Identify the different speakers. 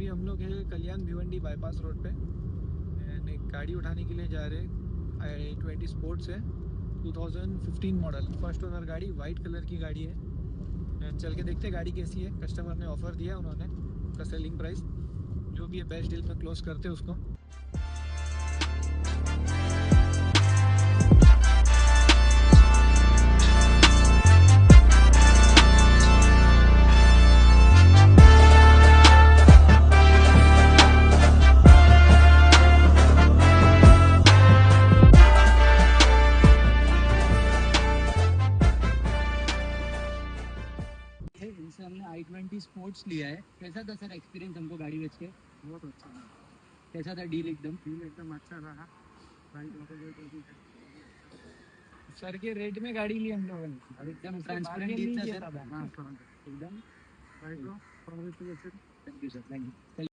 Speaker 1: अभी हम लोग हैं कल्याण भिवंडी बाईपास रोड पे एंड एक गाड़ी उठाने के लिए जा रहे हैं। i20 स्पोर्ट्स है 2015 मॉडल, फर्स्ट ओनर गाड़ी, वाइट कलर की गाड़ी है। एंड चल के देखते गाड़ी कैसी है। कस्टमर ने ऑफ़र दिया, उन्होंने उसका सेलिंग प्राइस जो भी है बेस्ट डील में क्लोज करते हैं उसको।
Speaker 2: जैसे हमने i20 स्पोर्ट्स लिया है, कैसा था सर एक्सपीरियंस हमको गाड़ी बेच के?
Speaker 3: बहुत अच्छा था।
Speaker 2: कैसा था डील?
Speaker 3: एकदम अच्छा रहा।
Speaker 1: सर के रेट में गाड़ी ली हम लोगों ने,
Speaker 2: और एकदम ट्रांसपेरेंट डील था सर।
Speaker 3: हाँ,
Speaker 2: एकदम
Speaker 3: thank you.
Speaker 2: Thank you sir, thank you.